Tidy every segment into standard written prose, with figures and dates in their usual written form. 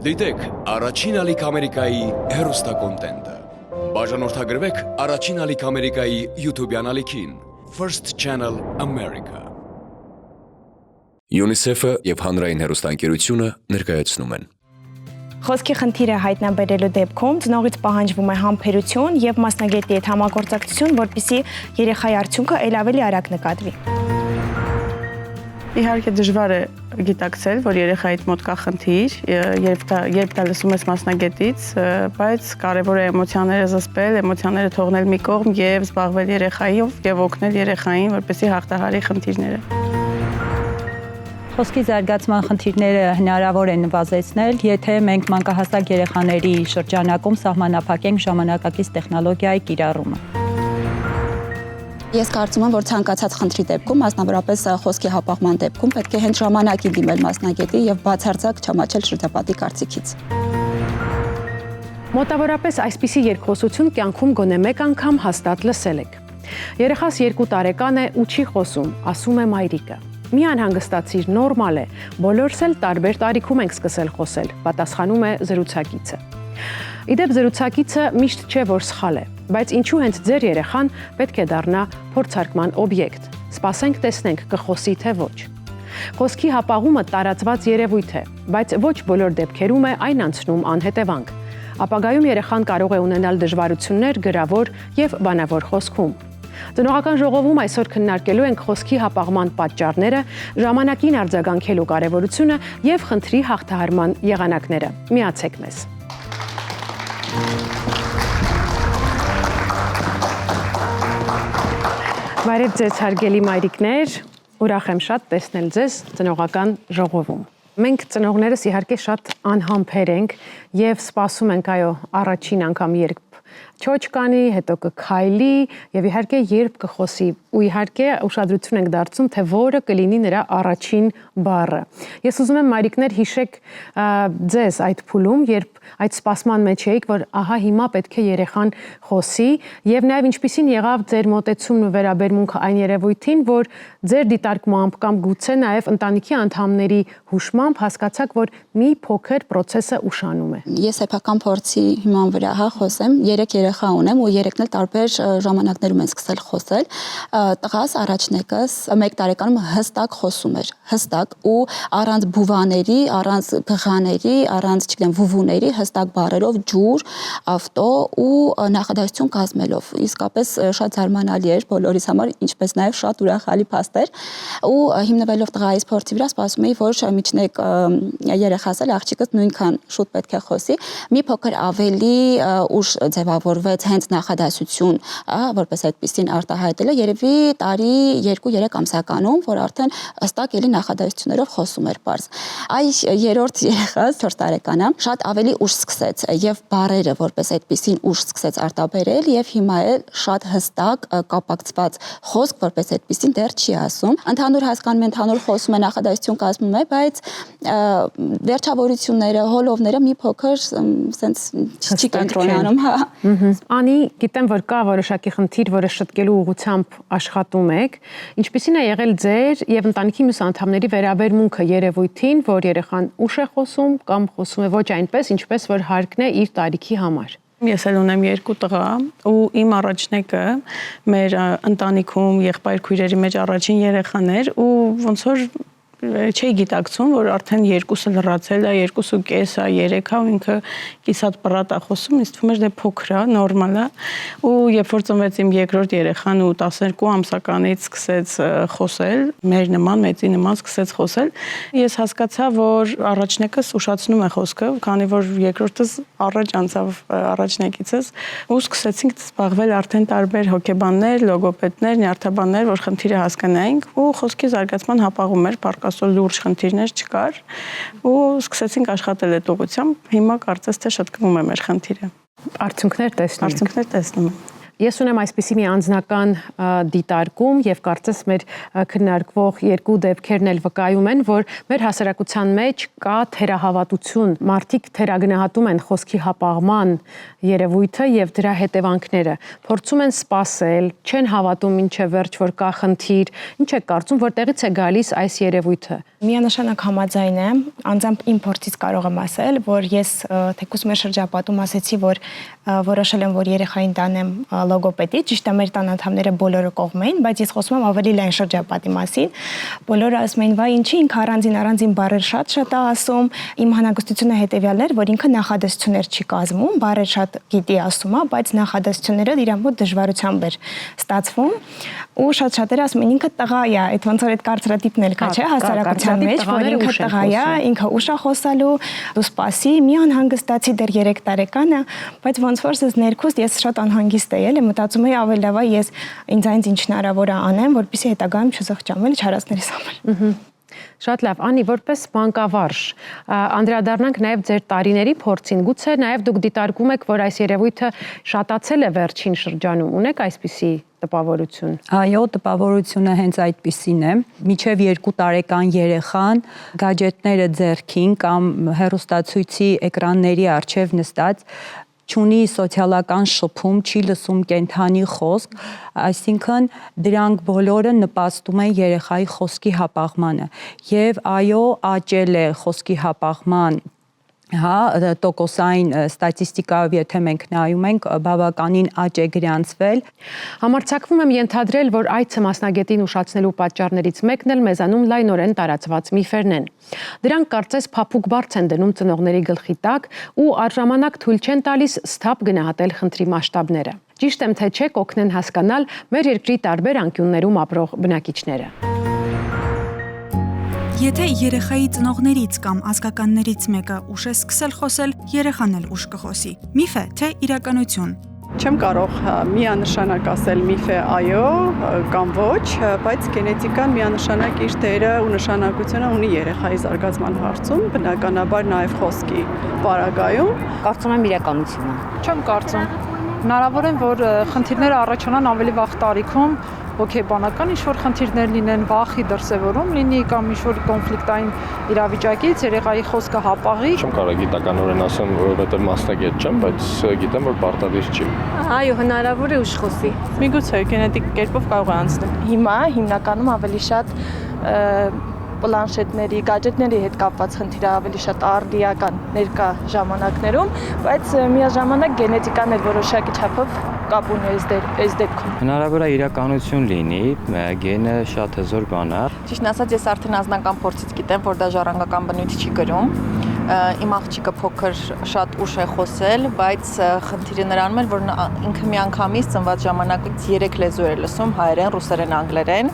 Դիտեք առաջին ալիք Ամերիկայի հեռուստակոնտենտը։ Բաժանորդագրվեք առաջին ալիք Ամերիկայի YouTube-յան ալիքին First Channel America։ UNICEF-ը եւ Հանրային հեռուստաընկերությունը ներկայացնում են։ Խոսքի խնդիրը հայտնաբերելու դեպքում ծնողից պահանջվում է համբերություն եւ մասնագետի հետ համագործակցություն, որպեսզի երեխայի արդյունքը ել ավելի արագ նկատվի։ Իհարկե դժվար է գիտակցել, որ երեխայիդ մոտ կա խնդիր, երբ դա լսում ես մասնագետից, բայց կարևոր է էմոցիաները զսպել, էմոցիաները թողնել մի կողմ եւ զբաղվել երեխայով եւ օգնել երեխային, որպեսզի հաղթահարի խնդիրները։ Խոսքի զարգացման խնդիրները հնարավոր է նվազեցնել, եթե մենք մանկահասակ երեխաների շրջանակում սահմանափակենք ժամանակակից տեխնոլոգիայի կիրառումը։ Ես կարծում եմ, որ ցանկացած խնդրի դեպքում, մասնավորապես խոսքի հապաղման դեպքում, պետք է հենց ժամանակին դիմել մասնագետի եւ բացարձակ չամաչել շրջապատի կարծիքից։ Մոտավորապես այսպիսի երկխոսություն կյանքում գոնե մեկ անգամ հաստատ լսել եք։ Երեխաս 2 տարեկան է ու չի խոսում, ասում է մայրիկը։ Մի անհանգստացիր, նորմալ է, բոլորս էլ տարբեր տարիքում ենք սկսել խոսել, պատասխանում է զրուցակիցը։ Իդեպ զրուցակիցը միշտ չէ, որ սխալ է, բայց ինչու հենց ձեր երեխան պետք է դառնա փորձարկման օբյեկտ։ Սպասենք տեսնենք կխոսի թե ոչ։ Խոսքի հապաղումը տարածված երևույթ է, բայց ոչ բոլոր դեպքերում է այն անցնում անհետևանք։ Ապագայում երեխան կարող է ունենալ դժվարություններ գրավոր եւ բանավոր խոսքում։ Տնօրինական ժողովում այսօր քննարկելու ենք խոսքի հապաղման պատճառները, ժամանակին արձագանքելու կարևորությունը եւ խնդրի հաղթահարման եղանակները։ Միացեք մեզ։ Բարև ձեզ հարգելի մայրիկներ, ուրախ եմ շատ տեսնել ձեզ տնօրինական ժողովում։ Մենք ծնողներս իհարկե շատ անհամբեր ենք եւ սպասում ենք առաջին անգամ երբ չոչ կանի, հետո կքայլի եւ իհարկե երբ կխոսի ու իհարկե ուշադրություն ենք դարձում թե որը կլինի նրա առաջին բառը։ Ես ուզում եմ մայրիկներ հիշեք ձեզ այդ փուլում, երբ այդ սպասման մեջ էիք, որ ահա հիմա պետք է երեխան խոսի եւ նաեւ ինչպիսին եղավ ձեր մոտեցումն ու վերաբերմունքը այն երևույթին, որ ձեր դիտարկմամբ կամ գուցե նաեւ ընտանիքի անդամների հուշմամբ հասկացաք, որ մի փոքր process-ը ուշանում է։ Ես սեփական փորձի հիման վրա խոսեմ, 3 երեխա ունեմ ու 3-ն էլ տարբեր ժամանակներում են սկսել խոսել։ Տղաս առաջնեկս 1 տարեկանում հստակ խոսում էր, հստակ ու առանց բուվաների, առանց բղաների, առանց, չգիտեմ, վուվուների, հստակ բառերով ջուր, ավտո ու նախադասություն կազմելով։ Իսկապես շատ զարմանալի էր բոլորիս համար, ինչպես նաև շատ ուրախալի փաստ էր։ Ու հիմնվելով տղայիս փորձի վրա սպասում էի, որ միջնեկ երեխաս էլ աղջիկս նույնքան շուտ պետք է խոսի։ Մի փոքր ավելի ուշ ձևավորվեց հենց նախադասություն, որպես այդպեսին արտահայտելը, երևի տարի 2-3 ամսականում, որ արդեն հստակ էլի նախադասություններով խոսում էր պարզ։ Այս երրորդ երեխաս 4 տարեկան է, շատ ավելի ուշ սկսեց եւ բառերը որպես այդպեսին ուշ սկսեց արտաբերել եւ հիմա էլ շատ հստակ կապակցված խոսք որպես այդպեսին դեռ չի ասում։ Ընդհանուր հասկանում են, ընդհանուր խոսում է, նախադասություն կազմում է, բայց վերջավորությունները, հոլովները մի փոքր սենց չի կոնտրոլանում, հա։ Անի, գիտեմ, որ կա որոշակի խնդիր, որը շտկելու ուղղությամբ աշխատում եք։ Ինչպիսին է եղել ձեր եւ ընտանիքի մյուս անդամների վերաբերմունքը երևույթին, որ երեխան ուշ է խոսում կամ խոսում է ոչ այնպես, ինչպես որ հարկն է իր տարիքի համար։ Ես էլ ունեմ 2 տղա ու իմ առաջնեկը մեր ընտանիքում եղբայր-քույրերի մեջ առաջին երեխան էր ու ոնց որ չի գիտակցում, որ արդեն 2-ը լրացել է, 2.5 է, 3 է, ինքը կիսատ պրատ է խոսում, ինձ թվում էր դե փոքր է, նորմալ է։ Ու երբ որ ծնվեց իմ երկրորդ երեխան ու 12 ամսականից սկսեց խոսել, մեր նման, մեծի նման սկսեց խոսել, ես հասկացա, որ առաջնեկս ուշացնում է խոսքը, քանի որ երկրորդս առաջ անցավ առաջնեկիցս, ու սկսեցինք զբաղվել արդեն տարբեր հոգեբաններ, լոգոպեդներ, նյարդաբաններ, որ խնդիրը հասկանայինք ու խոսքի զարգացման հապաղում էր, ասո լուրջ խնդիրներ չկար ու սկսեցինք աշխատել այդ ուղղությամբ, հիմա կարծես թե շտկվում է մեր խնդիրը։ Արդյունքներ տեսնում։ Արդյունքներ տեսնում եմ։ Ես ունեմ այսպիսի մի անձնական դիտարկում եւ կարծես մեր քննարկվող երկու դեպքերն էլ վկայում են, որ մեր հասարակության մեջ կա թերահավատություն, մարդիկ թերագնահատում են խոսքի հապաղման երևույթը եւ դրա հետևանքները, փորձում են սпасել, չեն հավատում ինչը վերջ որ կա խնդիր, ինչ է կարծում, որտեղից է գալիս այս երևույթը։ Միանշանակ համաձայն եմ, անձամբ իմ փորձից կարող եմ ասել, որ ես թեկուզ մեր շրջապատում ասեցի, որ որոշել եմ, որ երեխային տանեմ լոգոպեդի, ճիշտ է մեր տան անդամները բոլորը կողմ էին, բայց ես խոսում եմ ավելի լայն շրջապատի մասին։ Բոլորը ասում էին, վայ, ինչի ինքը առանձին բառեր շատ է ասում, իմ հնագստությունը հետեւյալն էր, որ ինքը նախադասություններ չի կազմում, բառեր շատ գիտի ասում է, բայց նախադասությունները իր մոտ դժվարությամբ էր ստացվում, ու շատ-շատերը ասում են ինքը տղա է, այդ ոնց որ այդ կարծրատիպն էլ կա, չէ, հասարակության մեջ, որ ինքը տղա է, ինքը ուշ է խոսալու, դու սպասի, մի անհանգստացի դեռ 3 տարեկան է, բայց ոնց որ ես ներքուստ ես շատ անհանգիստ էի, էլ մտածում էի ավելի լավ է ես ինձ ինչ հնարավոր է անեմ, որպեսզի հետագայում չզղջամ չարացներիս համար։ Շատ լավ, Անի, որպես մանկավարժ, անդրադառնանք նաև ձեր տարիների փորձին, գուցե նաև դուք դիտարկում եք, որ այս երևույթը շատացել է վերջին շրջանում, ունեք այսպիսի տպավորություն։ Այո, տպավորությունը հենց այդպիսին է։ Մինչև 2 տարեկան երեխան գadgetները ձեռքին կամ հեռուստացույցի էկրանների առջև նստած չունի սոցիալական շփում, չի լսում կենթանի խոսք, այսինքն դրանք բոլորը նպաստում են երեխայի խոսքի հապաղմանը։ Եվ այո, աճել է խոսքի հապաղման տոկոսային ստատիստիկայով, եթե մենք նայում ենք, բավականին աճ է գրանցվել։ Համարձակվում եմ ենթադրել, որ այցը մասնագետին ուշացնելու պատճառներից մեկն էլ մեզանում լայնորեն տարածված միֆերն են։ Դրանք կարծես փափուկ բարձ են դնում ծնողների գլխի տակ ու առժամանակ թույլ չեն տալիս սթափ գնահատել խնդրի մասշտաբները։ Ճիշտ եմ թե չէ, կօգնեն հասկանալ մեր երկրի տարբեր անկյուններում ապրող բնակիչները։ Եթե երեխայի ծնողներից կամ ազգականներից մեկը ուշ է սկսել խոսել, երեխան էլ ուշ կխոսի։ Միֆ է, թե իրականություն։ Չեմ կարող միանշանակ ասել միֆ է այո կամ ոչ, բայց գենետիկան միանշանակ իր դերը ու նշանակությունը ունի երեխայի զարգացման հարցում, բնականաբար նաև խոսքի պարագայում։ Կարծում եմ իրականությունը։ Չեմ կարծում։ Հնարավոր է, որ խնդիրները առաջանան ավելի վաղ տարիքում, հոգեբանական ինչ-որ խնդիրներ լինեն, վախի դրսևորում լինի կամ ինչ-որ կոնֆլիկտային իրավիճակից երեխայի խոսքը հապաղի։ Չեմ կարող գիտականորեն ասեմ, որովհետև մասնագետ չեմ, բայց գիտեմ, որ պարտադիր չի։ Այո, հնարավոր է ուշ խոսի։ Միգուցե գենետիկ կերպով կարող է անցնել։ Հիմա հիմնականում ավելի շատ պլանշետների, գadgetների հետ կապված խնդիրը ավելի շատ արդիական ներկա ժամանակներում, բայց միաժամանակ գենետիկան էլ որոշակի չափով կապ ունի այս դեպքում։ Հնարավոր է իրականություն լինի, գենը շատ հզոր բան է։ Ճիշտն ասած, ես արդեն անձնական փորձից գիտեմ, որ դա ժառանգական բնույթ չի կրում։ Իմ աղջիկը փոքր շատ ուշ է խոսել, բայց խնդիրը նրանում էր, որ ինքը միանգամից ծնված ժամանակից 3 լեզու էր լսում՝ հայերեն, ռուսերեն, անգլերեն։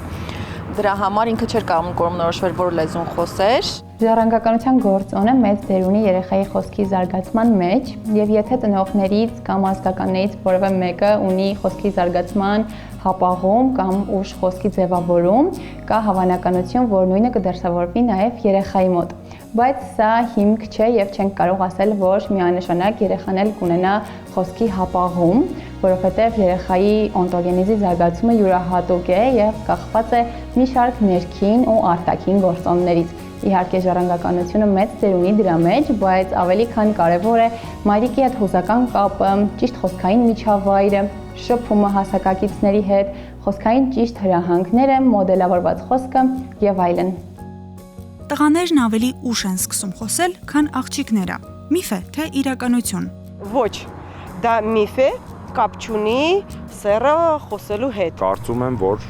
Դրա համար ինքը չէր կարող կողմնորոշվել, որ լեզուն խոսեր։ Ժառանգականության գործոնը մեծ դեր ունի երեխայի խոսքի զարգացման մեջ, եւ եթե ծնողներից կամ ազգականներից որևէ մեկը ունի խոսքի զարգացման հապաղում կամ ուշ խոսքի ձևավորում, կա հավանականություն, որ նույնը կդրսևորվի նաեւ երեխայի մոտ։ Բայց սա հիմք չէ եւ չենք կարող ասել, որ միանշանակ երեխան էլ կունենա խոսքի հապաղում, որովհետեւ երեխայի օնտոգենեզի զարգացումը յուրահատուկ է եւ կախված է մի շարք ներքին ու արտաքին գործոններից։ Իհարկե ժառանգականությունը մեծ դեր ունի դրա մեջ, բայց ավելի քան կարևոր է մայրիկի հետ հուզական կապը, ճիշտ խոսքային միջավայրը, շփումը հասակակիցների հետ, խոսքային ճիշտ հրահանգները, մոդելավորված խոսքը եւ այլն։ Տղաներն ավելի ուշ են սկսում խոսել, քան աղջիկները։ Միֆ է, թե իրականություն։ Ոչ, դա միֆ է, կապ չունի սեռը խոսելու հետ։ Կարծում եմ, որ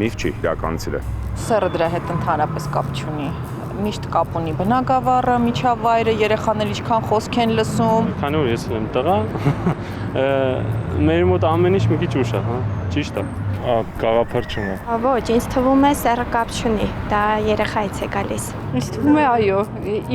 միֆ չի, իրականություն է։ Սեռը դրա հետ ընդհանրապես կապ չունի։ Միշտ կապ ունի բնակավարը, միջավայրը, երեխաները ինչքան խոսք են լսում։ Քանի որ ես եմ տղա, մեր մոտ ամեն ինչ մի քիչ ուշ է, հա, ճիշտ է։ Գաղափար չունի։ Ոչ, ինձ թվում է սեռը կապ չունի, դա երեխայից է գալիս։ Ինձ թվում է այո,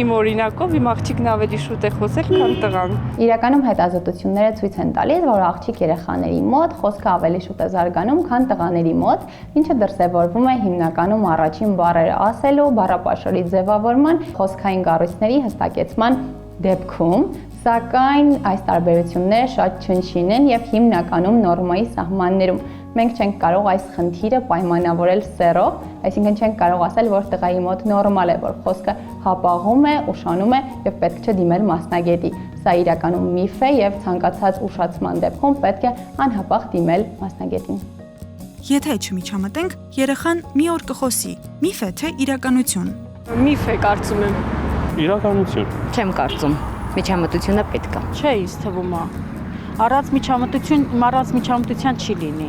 իմ օրինակով իմ աղջիկն ավելի շուտ է խոսել, քան տղան։ Իրականում հետազոտությունները ցույց են տալիս, որ աղջիկ երեխաների մոտ խոսքը ավելի շուտ է զարգանում, քան տղաների մոտ, ինչը դրսևորվում է հիմնականում առաջին բառերը ասելու, բառապաշարի ձևավորման, խոսքային կառույցների հստակեցման դեպքում։ Սակայն այս տարբերությունները շատ չնչին են եւ հիմնականում նորմայի սահմաններում։ Մենք չենք կարող այս խնդիրը պայմանավորել սեռով, այսինքն չենք կարող ասել, որ տղայի մոտ նորմալ է, որ խոսքը հապաղում է, ուշանում է եւ պետք չէ դիմել մասնագետի։ Սա իրականում միֆ է եւ ցանկացած ուշացման դեպքում պետք է անհապաղ դիմել մասնագետին։ Եթե չմիջամտենք, երեխան մի օր կխոսի։ Միֆ է թե իրականություն։ Միֆ է, կարծում եմ։ Իրականություն։ Չեմ կարծում։ Միջամտությունը պետք է։ Չէ, ինձ թվում է։ Առանց միջամտության չի լինի։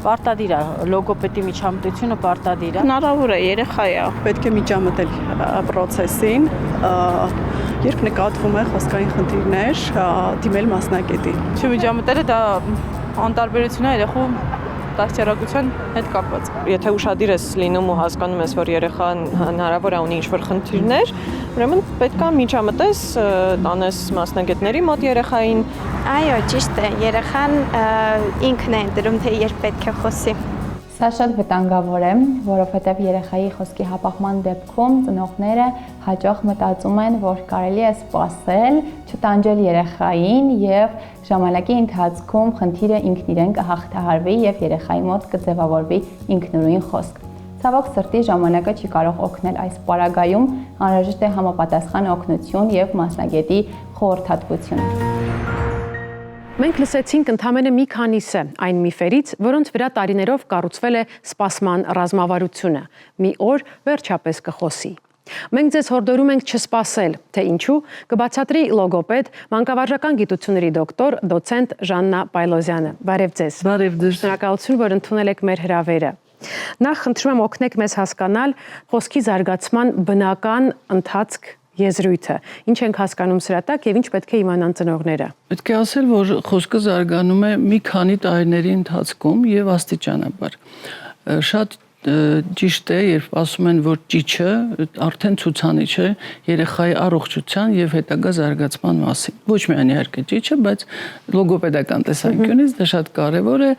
Պարտադիր է, լոգոպեդի միջամտությունը պարտադիր է։ Հնարավոր է, երեխա է, պետք է միջամտել process-ին, երբ նկատվում է խոսքային խնդիրներ, դիմել մասնագետի։ Չմիջամտելը դա անտարբերություն է երեխու դաստիարակության հետ կապված։ Եթե ուշադիր ես լինում ու հասկանում ես, որ երեխան հնարավոր է ունի ինչ-որ խնդիրներ, ուրեմն պետք է միջամտես, տանես մասնագետների մոտ երեխային։ Այո, ճիշտ է, երեխան ինքն է ընտրում, թե երբ պետք է խոսի։ Սա շատ վտանգավոր է, որովհետև երեխայի խոսքի հապաղման դեպքում ծնողները հաճախ մտածում են, որ կարելի է սպասել, չտանջել երեխային եւ ժամանակի ընթացքում խնդիրը ինքն իրեն կհաղթահարվի եւ երեխայի մոտ կձևավորվի ինքնուրույն խոսք։ Ցավոք սրտի ժամանակը չի կարող օգնել այս պարագայում, անհրաժեշտ է համապատասխան օգնություն եւ մասնագետի խորհրդատվություն։ Մենք լսեցինք ընդամենը մի քանիսը այն միֆերից, որոնց վրա տարիներով կառուցվել է սպասման ռազմավարությունը։ Մի օր վերջապես կխոսի։ Մենք ձեզ հորդորում ենք չսպասել, թե ինչու, կբացատրի լոգոպեդ, մանկավարժական գիտությունների դոկտոր, դոցենտ Ժաննա Պայլոզյանը։ Բարև ձեզ։ Բարև ձեզ։ Շնորհակալություն, որ ընդունել եք մեր հրավերը։ Նախ խնդրում եմ օգնեք մեզ հասկանալ խոսքի զարգացման բնական ընթացք եզրույթը։ Ինչ ենք հասկանում սրա տակ եւ ինչ պետք է իմանան ծնողները։ Պետք է ասել, որ խոսքը զարգանում է մի քանի տարիների ընթացքում եւ աստիճանաբար։ Շատ ճիշտ է, երբ ասում են, որ ճիչը արդեն ցուցանիշ է երեխայի առողջության եւ հետագա զարգացման մասին։ Ոչ միայն իհարկե ճիչը, բայց լոգոպեդական տեսանկյունից դա շատ կարեւոր է,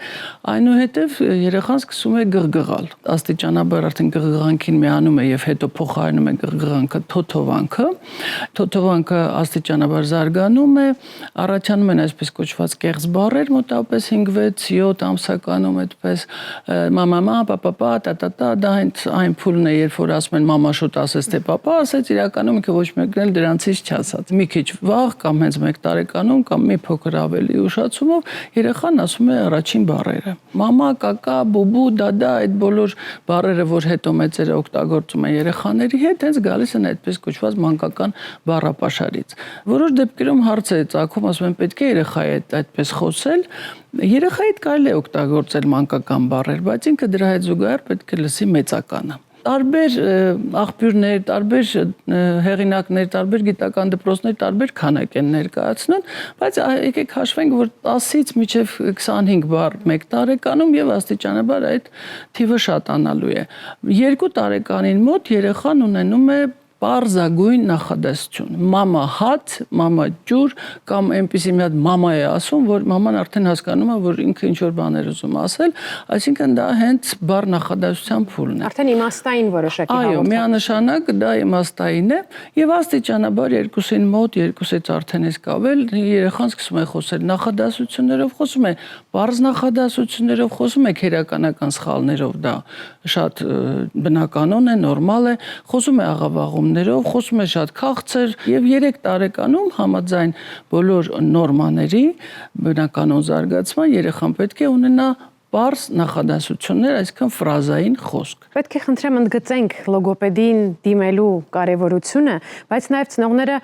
այնուհետեւ երեխան սկսում է գղգղալ։ Աստիճանաբար արդեն գղղանքին միանում է եւ հետո փոխարինում է գղգղանքը թոթովանքը։ Թոթովանքը աստիճանաբար զարգանում է, առաջանում են այսպես կոչված կեղծ բառեր, մոտավորապես 5-6-7 ամսականում այդպես մամա, պապա, դա այն փուլն է, երբ որ ասում են մամա շուտ ասեց թե պապա ասեց, իրականում ինքը ոչ մեկն էլ դրանցից չասած։ Մի քիչ վաղ կամ հենց 1 տարեկանում կամ մի փոքր ավելի ուշացումով երեխան ասում է առաջին բառերը։ Մամա, կակա, բուբու, դադա, այդ բոլոր բառերը, որ հետո մեծերը օգտագործում են երեխաների հետ, հենց գալիս են այդպես կոչված մանկական բառապաշարից։ Որոշ դեպքերում հարց է ծագում, ասում են պետք է երեխայի հետ այդպես խոսել։ Երեխայի հետ կարելի է օգտագործել մանկական բառեր, բայց ինքը դրա հետ զուգահեռ պետք է լսի մեծականը։ Տարբեր աղբյուրներ, տարբեր հեղինակներ, տարբեր գիտական դպրոցներ տարբեր քանակ են ներկայացնում, բայց եկեք հաշվենք, որ 10-ից մինչև 25 բառ 1 տարեկանում եւ աստիճանաբար այդ թիվը շատանալու է։ 2 տարեկանին մոտ երեխան ունենում է պարզագույն նախադասություն։ Մամա հաց, մամա ջուր կամ այնպիսի մի հատ մամա է ասում, որ մաման արդեն հասկանում է, որ ինքը ինչ որ բաներ ուզում ասել, այսինքն դա հենց բառ նախադասության փուլն է։ Արդեն իմաստային որոշակի Այո, միանշանակ դա իմաստային է եւ աստիճանաբար 2-ին մոտ, 2-ից արդեն իսկ ավել երեխան սկսում է խոսել նախադասություններով, խոսում է բարձ նախադասություններով, խոսում է քերականական սխալներով, դա շատ բնականon է, նորմալ է, խոսում է աղավաղումներով, խոսում է շատ քաղցր եւ 3 տարեկանում համաձայն բոլոր նորմաների բնականon զարգացման երեխան պետք է ունենա բարձ նախադասություններ, այսինքն ֆրազային խոսք։ Պետք է խնդրեմ ընդգծենք լոգոպեդին դիմելու կարևորությունը, բայց նաև ծնողները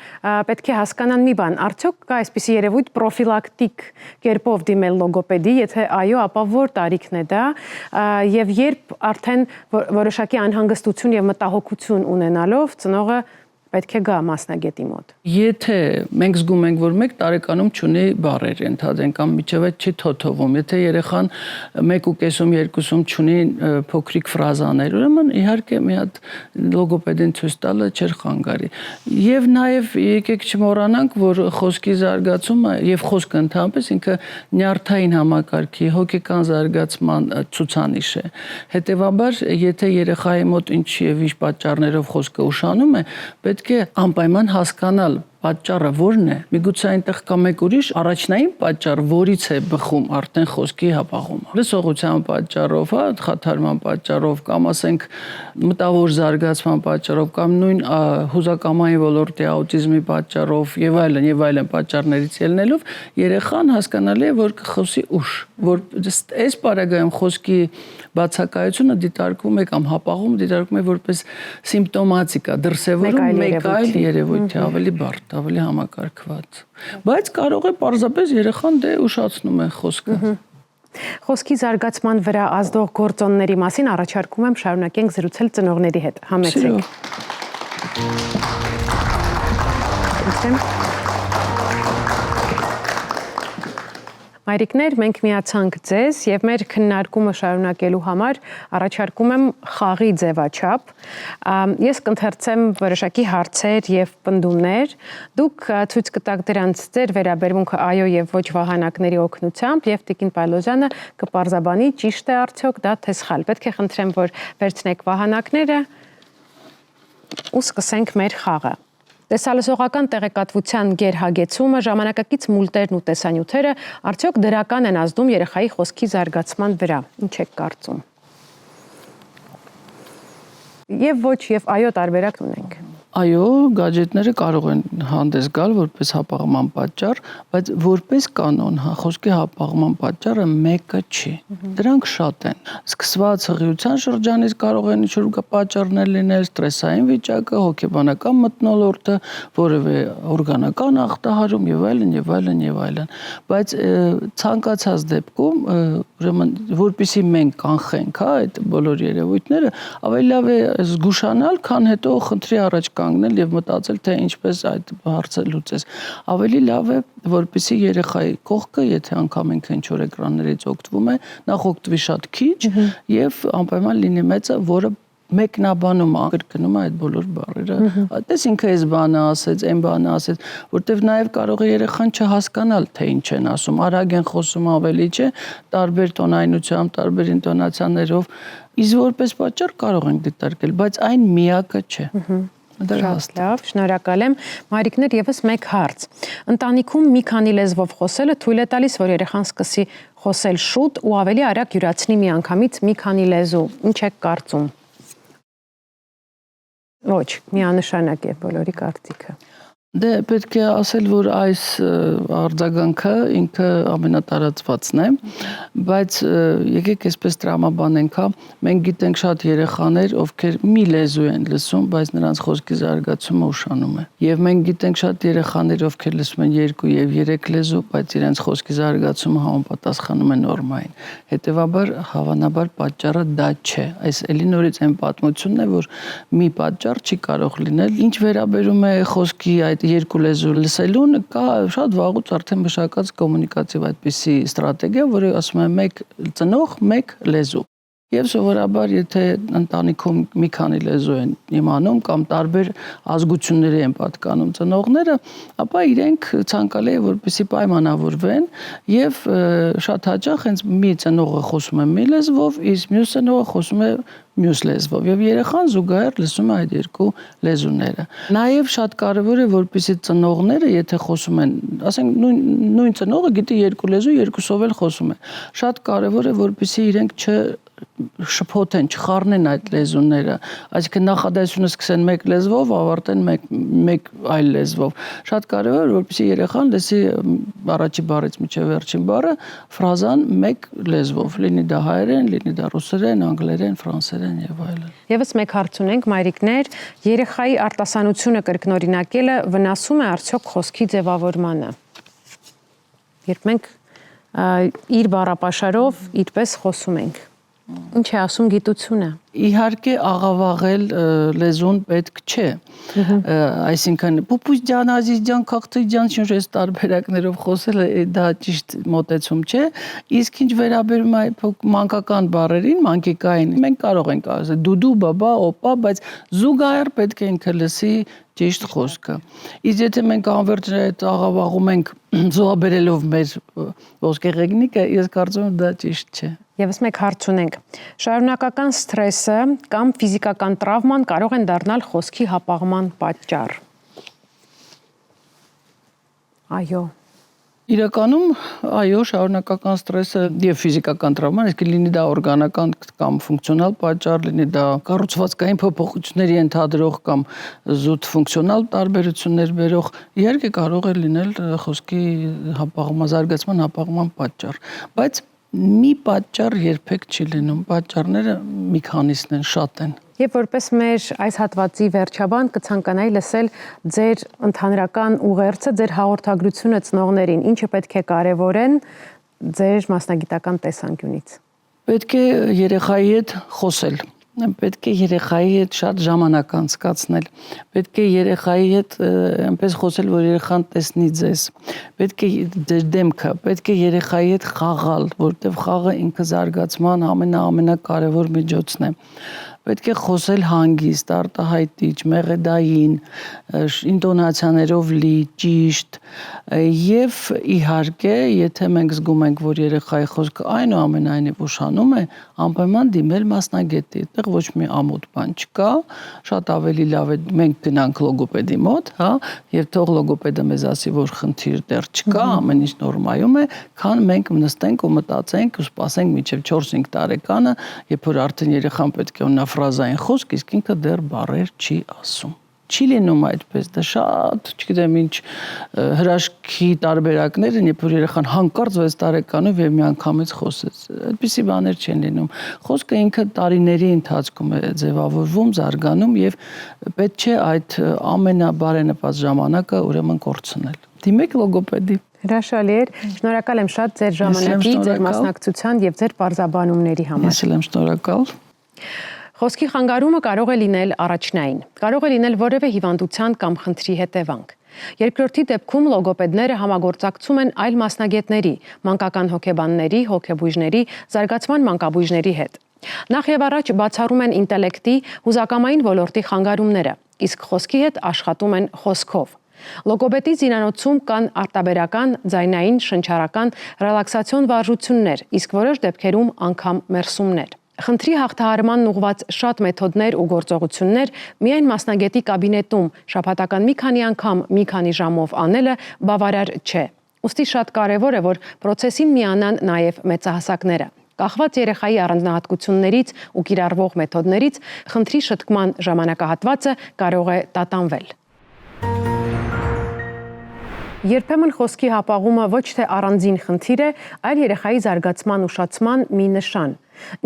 պետք է հասկանան մի բան, արդյոք կա այսպիսի երևույթ պրոֆիլակտիկ կերպով դիմել լոգոպեդի, եթե այո, ապա որ տարիքն է դա, եւ երբ արդեն որոշակի անհանգստություն եւ մտահոգություն ունենալով ծնողը պետք է գա մասնագետի մոտ։ Եթե մենք զգում ենք, որ 1 տարեկանում չունի բառեր, ընդհանրեն կամ միջև այդ չի թոթովում, եթե երեխան 1.5-ում, 2-ում չունի փոքրիկ ֆրազաներ, ուրեմն իհարկե մի հատ լոգոպեդին ցույց տալը չէր խանգարի։ Եվ նաև եկեք չմոռանանք, որ խոսքի զարգացումը եւ խոսքը ընդհանրապես ինքը նյարդային համակարգի հոգեկան զարգացման ցուցանիշ է։ Հետևաբար, եթե երեխայի մոտ ինչ եւ ինչ պատճառներով խոսքը ուշանում է, պետք է անպայման հասկանալ պատճառը որն է։ Միգուցե այնտեղ կա մեկ ուրիշ առաջնային պատճառ, որից է բխում արդեն խոսքի հապաղումը։ Լսողության պատճառով, խաթարման պատճառով կամ ասենք մտավոր զարգացման պատճառով կամ նույն հուզակամային ոլորտի աուտիզմի պատճառով եւ այլն պատճառներից ելնելով երեխան հասկանալի է, որ կխոսի ուշ, որ այս պարագայում խոսքի բացակայությունը դիտարկվում է կամ հապաղում դիտարկվում է որպես սիմպտոմատիկա, դրսևորում մեկ այլ երևույթ, ավելի բարդ, ավելի համակարգված։ Բայց կարող է պարզապես երեխան ուշացնում է խոսքը։ Խոսքի զարգացման վրա ազդող գործոնների մասին առաջարկում եմ շարունակենք զրուցել ծնողների հետ։ Համեցեք։ Մայրիկներ, մենք միացանք ձեզ եւ մեր քննարկումը շարունակելու համար առաջարկում եմ խաղի ձևաչափ։ Ես կընթերցեմ որոշակի հարցեր եւ պնդումներ։ Դուք ցույց կտաք դրանց ձեր վերաբերմունքը այո եւ ոչ վահանակների օգնությամբ եւ Տիկին Պայլոզյանը կպարզաբանի ճիշտ է արդյոք դա թե սխալ։ Պետք է խնդրեմ, որ վերցնեք վահանակները ու սկսենք մեր խաղը։ Տեսալսողական տեղեկատվության գերհագեցումը, ժամանակակից մուլտերն ու տեսանյութերը արդյոք դրական են ազդում երեխայի խոսքի զարգացման վրա։ Ինչ եք կարծում։ Եվ ոչ եւ այո տարբերակ ունենք։ Այո, գadgetները կարող են հանդես գալ որպես հապաղման պատճառ, բայց որպես կանոն, խոսքի հապաղման պատճառը մեկը չի։ Դրանք շատ են։ Սկսված հղիության շրջանից կարող են ինչ-որ պատճառներ լինել, ստրեսային վիճակը, հոգեբանական մթնոլորտը, որևէ օրգանական ախտահարում եւ այլն։ Բայց ցանկացած դեպքում, ուրեմն, որպեսզի մենք կանխենք, այդ բոլոր երևույթները, ավելի լավ է զգուշանալ, քան հետո խնդրի առաջ կանգնել եւ մտածել, թե ինչպես այդ հարցը լուծես։ Ավելի լավ է, որպեսզի երեխայի կողքը, եթե անգամ ինքը ինչ-որ էկրաններից օգտվում է, նախ օգտվի շատ քիչ եւ անպայման լինի մեծը, որը մեկնաբանում կրկնում այդ բոլոր բառերը։ Այդպես ինքը այս բանը ասեց, այն բանը ասեց, որտեվ նաեւ կարող է երեխան չհասկանալ, թե ինչ են ասում, արագ են խոսում ավելի, չէ, տարբեր տոնայնությամբ, տարբեր ինտոնացիաներով, իսկ որպես պատճառ կարող ենք դիտարկել, բայց այն միակը չէ։ Շատ լավ, շնորհակալ եմ։ Մայրիկներ, եւս մեկ հարց։ Ընտանիքում մի քանի լեզվով խոսելը թույլ է տալիս, որ երեխան սկսի խոսել շուտ ու ավելի արագ յուրացնի միանգամից մի քանի լեզու։ Ինչ եք կարծում։ Ոչ, միանշանակ է բոլորի կարծիքը։ Դե պետք է ասել, որ այս արձագանքը ինքը ամենատարածվածն է, բայց եկեք այսպես տրամաբանենք, մենք գիտենք շատ երեխաներ, ովքեր մի լեզու են լսում, բայց նրանց խոսքի զարգացումը ուշանում է։ Եվ մենք գիտենք շատ երեխաներ, ովքեր լսում են 2 եւ 3 լեզու, բայց իրենց խոսքի զարգացումը համապատասխանում է նորմային։ Հետևաբար, հավանաբար պատճառը դա չէ։ Այս էլի նորից այն պատմությունն է, որ մի պատճառ չի կարող լինել։ Ինչ վերաբերում է խոսքի այդ 2 լեզու լսելուն, կա շատ վաղուց արդեն մշակած կոմունիկատիվ այդպիսի ստրատեգիա, որը ասում է 1 ծնող, 1 լեզու։ Եվ սովորաբար, եթե ընտանիքում մի քանի լեզու են իմանում կամ տարբեր ազգությունների են պատկանում ծնողները, ապա իրենք ցանկալի է, որպեսզի պայմանավորվեն եւ շատ հաճախ հենց մի ծնողը խոսում է մի լեզվով, իսկ մյուս ծնողը խոսում է մյուս լեզվով եւ երեխան զուգահեռ լսում է այդ 2 լեզուները։ Նաեւ շատ կարեւոր է, որպեսզի ծնողները, եթե խոսում են, ասենք նույն ծնողը գիտի 2 լեզու, 2-ով էլ խոսում է։ Շատ կարեւոր է, որպեսզի իրենք շփոթեն, չխառնեն այդ լեզուները, այսինքն նախադասությունը սկսեն 1 լեզվով, ավարտեն մեկ այլ լեզվով։ Շատ կարևոր է, որպեսզի երեխան լսի առաջի բառից մինչև վերջին բառը ֆրազան 1 լեզվով, լինի դա հայերեն, լինի դա ռուսերեն, անգլերեն, ֆրանսերեն եւ այլն։ Եվս մեկ հարց ունենք, մայրիկներ, երեխայի արտասանությունը կրկնօրինակելը վնասում է արդյոք խոսքի ձևավորմանը։ Երբ մենք իր բառապաշարով իրպես խոսում ենք։ Ինչ է ասում գիտությունը։ Իհարկե աղավաղել լեզուն պետք չէ։ Այսինքն պուպուս ջան, ազիզ ջան, քաղցի ջան, շնորհես տարբերակներով խոսելը դա ճիշտ մոտեցում չէ։ Իսկ ինչ վերաբերում է մանկական բառերին, մանկիկային, մենք կարող ենք ասել դուդու, բաբա, օպա, բայց զուգահեռ պետք է ինքը լսի ճիշտ խոսքը։ Իսկ եթե մենք անվերջ այդ աղավաղում ենք զոհաբերելով մեր ոսկեղենիկը, ես կարծում եմ դա ճիշտ չէ։ Եվս մեկ հարց ունենք։ Շարունակական սթրեսը կամ ֆիզիկական տրավման կարող են դառնալ խոսքի հապաղման պատճառ։ Այո։ Իրականում, այո, շարունակական ստրեսը եւ ֆիզիկական տրավման, իսկ լինի դա օրգանական կամ ֆունկցիոնալ պատճառ, լինի դա կառուցվածքային փոփոխությունների ենթադրող կամ զուտ ֆունկցիոնալ տարբերություններ բերող, իհարկե կարող է լինել խոսքի հապաղման, զարգացման հապաղման պատճառ, բայց մի պատճառ երբեք չի լինում, պատճառները մի քանիսն են, շատ են։ Եվ որպես մեր այս հատվածի վերջաբան կցանկանայի լսել ձեր ընդհանրական ուղերձը, ձեր հաղորդագրությունը ծնողներին, ինչը պետք է կարևորեն ձեր մասնագիտական տեսանկյունից։ Պետք է երեխայի հետ խոսել, պետք է երեխայի հետ շատ ժամանակ անցկացնել, պետք է երեխայի հետ այնպես խոսել, որ երեխան տեսնի ձեզ, պետք է ձեր դեմքը, պետք է երեխայի հետ խաղալ, որտեղ խաղը ինքը զարգացման ամենակարևոր միջոցն է։ Պետք է խոսել հանգիստ, արտահայտիչ, մեղեդային, ինտոնացիաներով լի, ճիշտ եւ իհարկե, եթե մենք զգում ենք, որ երեխայի խոսքը այնուամենայնիվ ուշանում է, անպայման դիմել մասնագետի, այդտեղ ոչ մի ամոթ բան չկա, շատ ավելի լավ է մենք գնանք լոգոպեդի մոտ, հա, եւ թող լոգոպեդը մեզ ասի, որ խնդիր դեռ չկա, ամեն ինչ նորմայում է, քան մենք նստենք ու մտածենք ու սպասենք մինչեւ 4-5 տարեկանը, երբ որ արդեն երեխան պետք է ունենա ֆրազային խոսք, իսկ ինքը դեռ բառեր չի ասում։ Չի լինում այդպես, դա շատ, չգիտեմ ինչ հրաշքի տարբերակներ են, երբ որ երեխան հանկարծ 6 տարեկանով եւ միանգամից խոսեց։ Այդպիսի բաներ չեն լինում։ Խոսքը ինքը տարիների ընթացքում է ձևավորվում, զարգանում եւ պետք չէ այդ ամենաբարենպաստ ժամանակը ուրեմն կորցնել։ Դիմեք լոգոպեդի։ Հրաշալի էր։ Շնորհակալ եմ շատ ձեր ժամանակի, ձեր մասնակցության եւ ձեր պարզաբանումների համար։ Ես եմ շնորհակալ։ Խոսքի խանգարումը կարող է լինել առաջնային, կարող է լինել որևէ հիվանդության կամ խնդրի հետևանք։ Երկրորդի դեպքում լոգոպեդները համագործակցում են այլ մասնագետների, մանկական հոգեբանների, հոգեբույժների, զարգացման մանկաբույժների հետ։ Նախ եւ առաջ բացառում են ինտելեկտի, հուզակամային ոլորտի խանգարումները, իսկ խոսքի հետ աշխատում են խոսքով։ Լոգոպեդի զինանոցում կան արտաբերական, ձայնային, շնչառական, ռելաքսացիոն վարժություններ, իսկ որոշ դեպքերում անգամ մերսումներ։ Խնդրի հաղթահարմանն ուղղված շատ մեթոդներ ու գործողություններ միայն մասնագետի կաբինետում շաբաթական մի քանի անգամ մի քանի ժամով անելը բավարար չէ։ Ուստի շատ կարևոր է, որ պրոցեսին միանան նաև մեծահասակները։ Կախված երեխայի առանձնահատկություններից ու կիրառվող մեթոդներից խնդրի շտկման ժամանակահատվածը կարող է տատանվել։ Երբեմն խոսքի հապաղումը ոչ թե առանձին խնդիր է, այլ երեխայի զարգացման ուշացման մի նշան։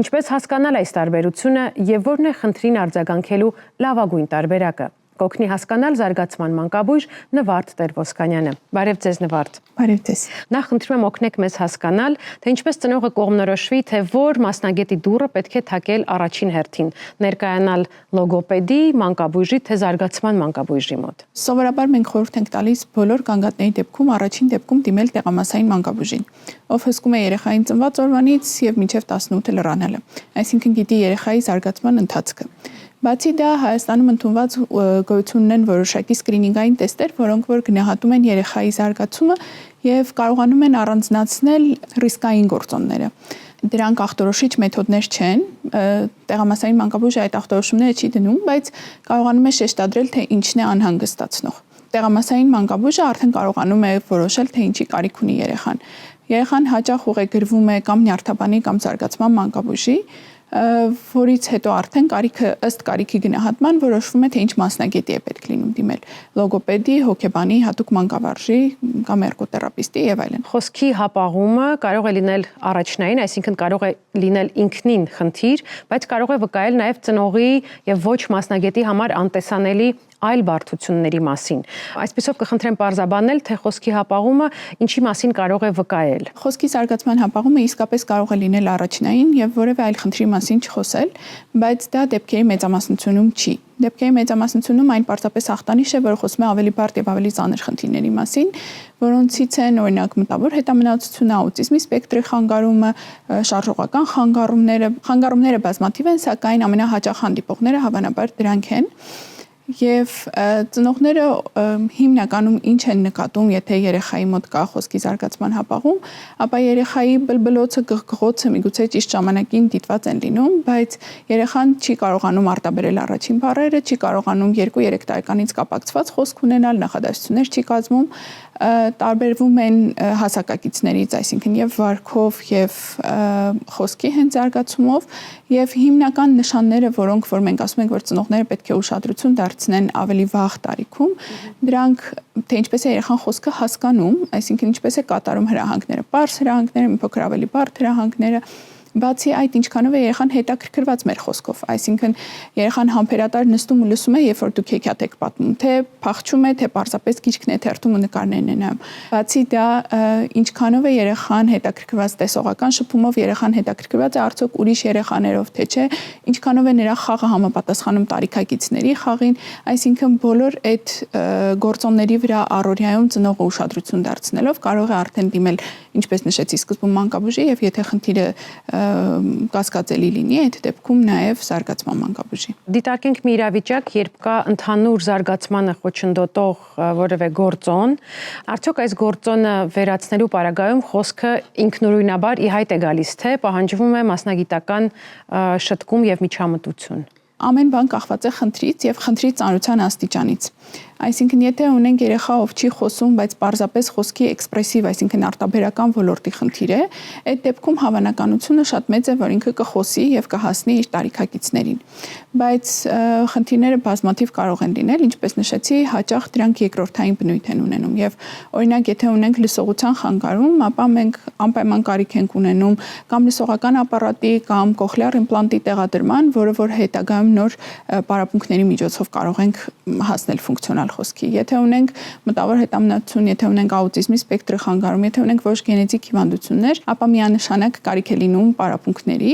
Ինչպես հասկանալ այս տարբերությունը եւ որն է խնդրին արձագանքելու լավագույն տարբերակը։ Կօգնի հասկանալ զարգացման մանկաբույժ Նվարդ Տեր-Ոսկանյանը։ Բարև ձեզ, Նվարդ։ Բարև ձեզ։ Նախ խնդրում եմ օգնեք մեզ հասկանալ, թե ինչպես ծնողը կողմնորոշվի, թե որ մասնագետի դուռը պետք է թակել առաջին հերթին, ներկայանալ լոգոպեդի, մանկաբույժի, թե զարգացման մանկաբույժի մոտ։ Սովորաբար մենք խորհուրդ ենք տալիս բոլոր կանգատների դեպքում առաջին դեպքում դիմել տեղամասային մանկաբույժին, ով հսկում է երեխային ծնված օրվանից եւ մինչեւ 18 լրանալը, այսինքն գիտի երեխայի զարգացման ընթացքը։ Բացի դա Հայաստանում ընդունված գոյություն ունեն որոշակի սկրինինգային տեստեր, որոնք որ գնահատում են երեխայի զարգացումը եւ կարողանում են առանձնացնել ռիսկային գործոնները։ Դրանք ախտորոշիչ մեթոդներ չեն, տեղամասային մանկաբույժը այդ ախտորոշումները չի դնում, բայց կարողանում է շեշտադրել, թե ինչն է անհանգստացնող։ Տեղամասային մանկաբույժը արդեն կարողանում է որոշել, թե ինչի կարիք ունի երեխան։ Երեխան հաճախ ուղեգրվում է կամ նյարդաբանի կամ զարգացման մանկաբույժի, որից հետո արդեն կարիքը ըստ կարիքի գնահատման որոշվում է, թե ինչ մասնագետի է պետք լինում դիմել՝ լոգոպեդի, հոգեբանի, հատուկ մանկավարժի կամ էրգոթերապիստի եւ այլն։ Խոսքի հապաղումը կարող է լինել առաջնային, այսինքն կարող է լինել ինքնին խնդիր, բայց կարող է վկայել նաեւ ծնողի եւ ոչ մասնագետի համար անտեսանելի այլ բարդությունների մասին։ Այսպեսով կխնդրեմ պարզաբանել, թե խոսքի հապաղումը ինչի մասին կարող է վկայել։ Խոսքի զարգացման հապաղումը իսկապես կարող է լինել առաջնային եւ որևէ այլ խնդրի մասին չխոսել, բայց դա դեպքերի մեծամասնությունում չի։ Դեպքերի մեծամասնությունում այն պարզապես ախտանիշ է, որը խոսում է ավելի բարդ եւ ավելի ծանր խնդիրների մասին, որոնցից են օրինակ մտավոր հետամնացությունը, աուտիզմի սպեկտրի խանգարումը, շարժողական խանգարումները։ Խանգարումները բազմաթիվ են, սակայն ամենահաճախ հանդիպողները հավանաբար դրանք են։ Եվ ծնողները հիմնականում ինչ են նկատում, եթե երեխայի մոտ կա խոսքի զարգացման հապաղում, ապա երեխայի բլբլոցը, գղգղոցը միգուցե ճիշտ ժամանակին դիտված են լինում, բայց երեխան չի կարողանում արտաբերել առաջին բառերը, չի կարողանում 2-3 տարեկանից կապակցված խոսք ունենալ, նախադասություններ չի կազմում, տարբերվում են հասակակիցներից, այսինքն եւ վարքով եւ խոսքի հենց զարգացումով եւ հիմնական նշանները, որոնք որ մենք ասում ենք, որ ծնողները պետք է ուշադրություն դարձնեն ավելի վաղ տարիքում, դրանք թե ինչպես է երեխան խոսքը հասկանում, այսինքն ինչպես է կատարում հրահանգները, պարզ հրահանգները, մի փոքր ավելի բարդ հրահանգները, բացի այդ ինչքանով է երեխան հետաքրքրված մեր խոսքով, այսինքն երեխան համբերատար նստում ու լսում է, երբ որ դուք հեքիաթ եք պատմում, թե փախչում է, թե պարզապես գիրքն է թերթում ու նկարներն է նայում։ Բացի դա, ինչքանով է երեխան հետաքրքրված տեսողական շփումով, երեխան հետաքրքրված է արդյոք ուրիշ երեխաներով, թե չէ, ինչքանով է նրա խաղը համապատասխանում տարիքակիցների խաղին, այսինքն բոլոր այդ գործոնների վրա առօրյայում ծնողը ուշադրություն դարձնելով կարող է արդեն դիմել, ինչպես նշեցի սկզբում, մանկաբուժի եւ եթե խնդիրը կասկածելի լինի, այդ դեպքում նաև զարգացման մանկաբուժի։ Դիտարկենք մի իրավիճակ, երբ կա ընդհանուր զարգացմանը խոչընդոտող որևէ գործոն, արդյոք այս գործոնը վերացնելու պարագայում խոսքը ինքնուրույնաբար ի հայտ է գալիս, թե պահանջվում է մասնագիտական շտկում եւ միջամտություն։ Ամեն բան կախված է խնդրից եւ խնդրի ծանրության աստիճանից։ Այսինքն եթե ունենք երեխա, ով չի խոսում, բայց պարզապես խոսքի էքսպրեսիվ, այսինքն արտաբերական ոլորտի խնդիր է, այդ դեպքում հավանականությունը շատ մեծ է, որ ինքը կխոսի եւ կհասնի իր տարիքակիցներին։ Բայց խնդիրները բազմաթիվ կարող են լինել, ինչպես նշեցի, հաճախ դրանք երկրորդային բնույթ են ունենում եւ օրինակ եթե ունենք լսողության խանգարում, ապա մենք անպայման կարիք ենք ունենում կամ լսողական ապարատի կամ կոխլեար իմպլանտի տեղադրման, որը որ հետագայում նոր պարապմունքների միջոցով կարող ենք հասնել ֆունկցիոնալ խոսքի։ Եթե ունենք մտավոր հետամնացություն, եթե ունենք աուտիզմի սպեկտրի խանգարում, եթե ունենք ոչ գենետիկ հիվանդություններ, ապա միանշանակ կարիք է լինում պարապմունքների,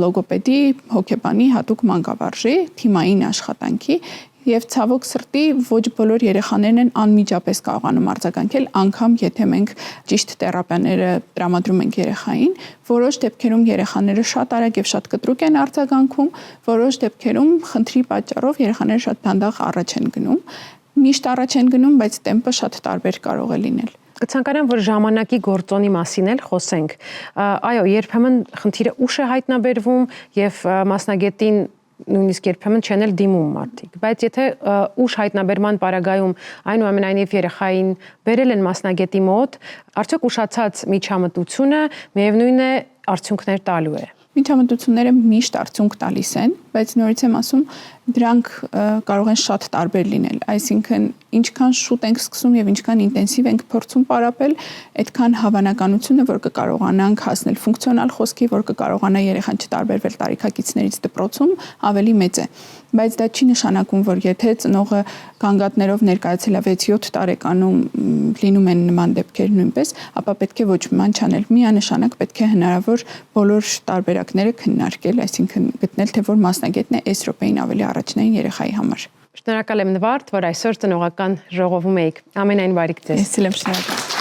լոգոպեդի, հոգեբանի, հատուկ մանկավարժի, թիմային աշխատանքի եւ ցավոք սրտի ոչ բոլոր երեխաներն են անմիջապես կարողանում արձագանքել, անգամ եթե մենք ճիշտ թերապիաները տրամադրում ենք երեխային, որոշ դեպքերում երեխաները շատ արագ եւ շատ կտրուկ են արձագանքում, որոշ դեպքերում խնդրի պատճառով երեխաները շատ դանդաղ առաջ են գնում, միշտ առաջ են գնում, բայց տեմպը շատ տարբեր կարող է լինել։ Կցանկանամ, որ ժամանակի գործոնի մասին էլ խոսենք։ Այո, երբեմն խնդիրը ուշ է հայտնաբերվում եւ մասնագետին նույնիսկ երբեմն չեն էլ դիմում մարդիկ, բայց եթե ուշ հայտնաբերման պարագայում այնուամենայնիվ երեխային բերել են մասնագետի մոտ, արդյոք ուշացած միջամտությունը միևնույն է արդյունքներ տալու է։ Միջամտությունները միշտ արդյունք տալիս են, բայց նորից եմ ասում, դրանք կարող են շատ տարբեր լինել, այսինքն ինչքան շուտ ենք սկսում եւ ինչքան ինտենսիվ ենք փորձում պարապել, այդքան հավանականությունը, որ կկարողանանք հասնել ֆունկցիոնալ խոսքի, որ կկարողանա երեխան չտարբերվել տարիքակիցներից դպրոցում, ավելի մեծ է։ Բայց դա չի նշանակում, որ եթե ծնողը գանգատներով ներկայացել է 6-7 տարեկանում լինում են նման դեպքեր նույնպես, ապա պետք է ոչ ման չանել, միանշանակ պետք է հնարավոր բոլոր տարբերակները քննարկել, այսինքն գտնել, թե որ մասնագետն է այս րոպեին ավելի առաջնային երեխայի համար։ Շնորհակալ եմ Նվարդ, որ այսօր ծնողական ժողովում եք։ Ամենայն բարիք ձեզ։ Ես եմ շնորհակալ։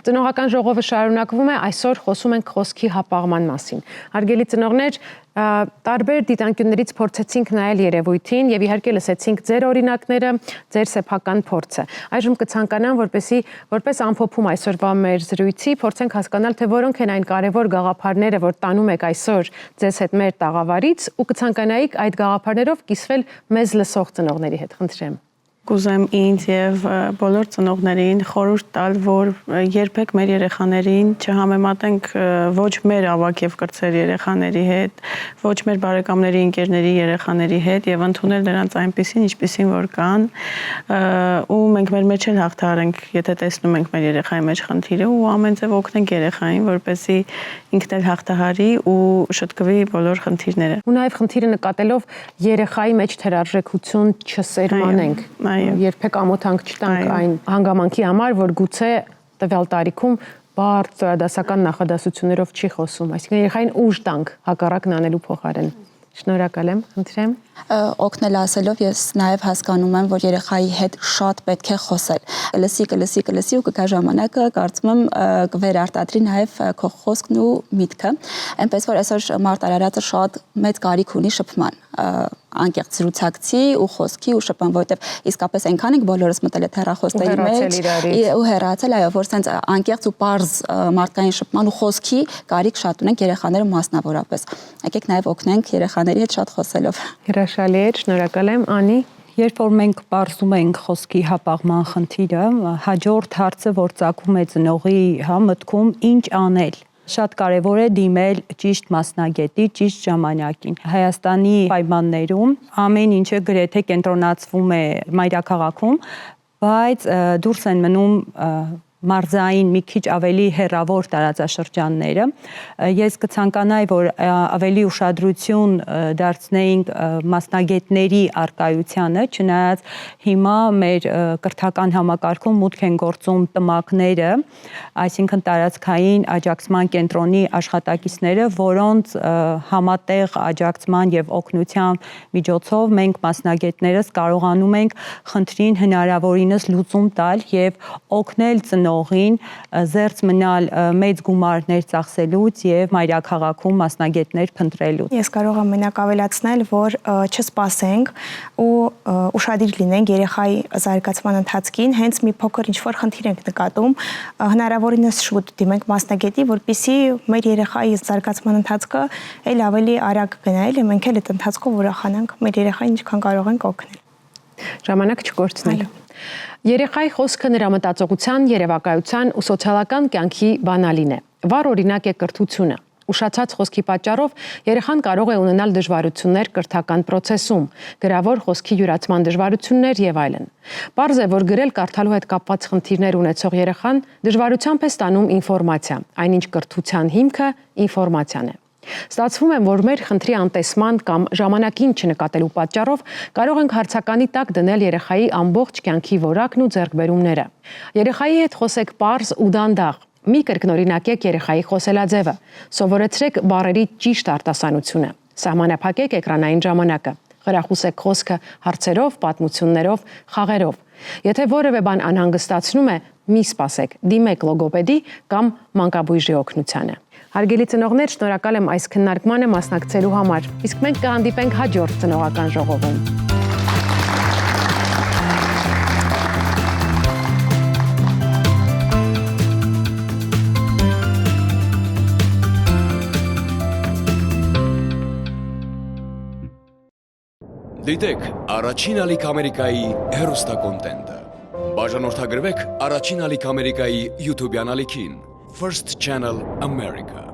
Ծնողական ժողովը շարունակվում է, այսօր խոսում ենք խոսքի հապաղման մասին։ Հարգելի ծնողներ, տարբեր դիտանկյուններից փորձեցինք նայել երևույթին եւ իհարկե լսեցինք ձեր օրինակները, ձեր սեփական փորձը։ Այժմ կցանկանամ, որպես ամփոփում այսօրվա մեր զրույցի, փորձենք հասկանալ, թե որոնք են այն կարևոր գաղափարները, որ տանում եք այսօր ձեզ հետ մեր տաղավարից ու կցանկանայիք այդ գաղափարներով կիսվել մեզ լսող ծնողների հետ։ Խնդրեմ։ Կուզեմ ինձ եւ բոլոր ծնողներին խորհուրդ տալ, որ երբեք մեր երեխաներին չհամեմատենք ոչ մեր ավակ եւ կրտսեր երեխաների հետ, ոչ մեր բարեկամների, ընկերների երեխաների հետ եւ ընդունել նրանց այնպեսին, ինչպեսին որ կան, ու մենք մեր մեջ էլ հաղթահար ենք, եթե տեսնում ենք մեր երեխայի մեջ խնդիրը ու ամեն ձև օգնենք երեխային, որպեսզի ինքն էլ հաղթահարի ու շտկվի բոլոր խնդիրները։ Ու նաեւ խնդիրը նկատելով երեխայի մեջ թերարժեքություն չսերմանենք։ Երբեք ամոթանք չտանք այն հանգամանքի համար, որ գուցե տվյալ տարիքում բարդ դասական նախադասություններով չի խոսում, այսինքն երեխային ուժ տանք հակառակն անելու փոխարեն։ Շնորհակալ եմ, խնդրեմ։ Օգնել ասելով ես նաև հասկանում եմ, որ երեխայի հետ շատ պետք է խոսել։ Լսի ու կգա ժամանակը, կարծում եմ կվերարտադրի նաև քո խոսքն ու միտքը։ Այնպես որ այսօր մարդ արարածը շատ մեծ կարիք ունի շփման, անկեղծ զրուցակցի ու խոսքի ու շփման, որովհետև իսկապես այնքան ենք բոլորս մտել այդ հեռախոսների մեջ ու հեռացել, այո, որ sense անկեղծ ու պարզ մարդկային շփման ու խոսքի կարիք շատ ունենք երեխաները մասնավորապես։ Եկեք նաև օգնենք երեխաների հետ շատ խոսելով։ Հրաշալի է, շնորհակալ եմ, Անի։ Երբ որ մենք բարձում ենք խոսքի հապաղման խնդիրը, հաջորդ հարցը, որ ծագում է ծնողի մտքում, ինչ անել։ Շատ կարևոր է դիմել ճիշտ մասնագետի, ճիշտ ժամանակին։ Հայաստանի պայմաններում ամեն ինչը գրեթե կենտրոնացվում է մայրաքաղաքում, բայց դուրս են մնում մարզային մի քիչ ավելի հեռավոր տարածաշրջանները։ Ես կցանկանայի, որ ավելի ուշադրություն դարձնեինք մասնագետների արկայությանը, չնայած հիմա մեր կրթական համակարգում մուտք են գործում տմակները, այսինքն տարածքային աջակցման կենտրոնի աշխատակիցները, որոնց համատեղ աջակցման եւ օգնության միջոցով մենք մասնագետներս կարողանում ենք խնդրին հնարավորինս լուծում տալ եւ օգնել ծնողին զերծ մնալ մեծ գումարներ ծախսելուց եւ մայրաքաղաքում մասնագետներ փնտրելուց։ Ես կարող եմ մենակ ավելացնել, որ չսպասենք ու ուշադիր լինենք երեխայի զարգացման ընթացքին, հենց մի փոքր ինչ-որ խնդիր ենք նկատում, հնարավորինս շուտ դիմենք մասնագետի, որպեսզի մեր երեխայի զարգացման ընթացքը այլ ավելի արագ գնա, էլ մենք էլ այդ ընթացքով ուրախանանք մեր երեխային ինչքան կարող ենք օգնել։ Ժամանակ չկորցնելու։ Երեխայի խոսքը նրա մտածողության, երևակայության ու սոցիալական կյանքի բանալին է։ Վառ օրինակ է կրթությունը։ Ուշացած խոսքի պատճառով երեխան կարող է ունենալ դժվարություններ կրթական process-ում, գրավոր խոսքի յուրացման դժվարություններ եւ այլն։ Պարզ է, որ գրել կարդալու հետ կապված խնդիրներ ունեցող երեխան դժվարությամբ է ստանում ինֆորմացիա, այնինչ կրթության հիմքը ինֆորմացիան է։ Ստացվում է, որ մեր խնդրի անտեսման կամ ժամանակին չնկատելու պատճառով կարող ենք հարցականի տակ դնել երեխայի ամբողջ կյանքի որակն ու ձեռքբերումները։ Երեխայի հետ խոսեք պարզ ու դանդաղ։ Մի կրկնօրինակեք երեխայի խոսելաձևը։ Սովորեցրեք բառերի ճիշտ արտասանությունը։ Սահմանափակեք էկրանային ժամանակը։ Խրախուսեք խոսքը հարցերով, պատմություններով, խաղերով։ Եթե որևէ բան անհանգստացնում է, մի սպասեք, դիմեք լոգոպեդի կամ մանկաբույժի օգնությանը։ Հարգելի ծնողներ, շնորհակալ եմ այս քննարկմանը մասնակցելու համար։ Իսկ մենք կհանդիպենք հաջորդ ծնողական ժողովում։ Դիտեք Առաջին ալիք Ամերիկայի հեռուստակոնտենտը։ Բաժանորդագրվեք Առաջին ալիք Ամերիկայի YouTube-յան ալիքին First Channel America։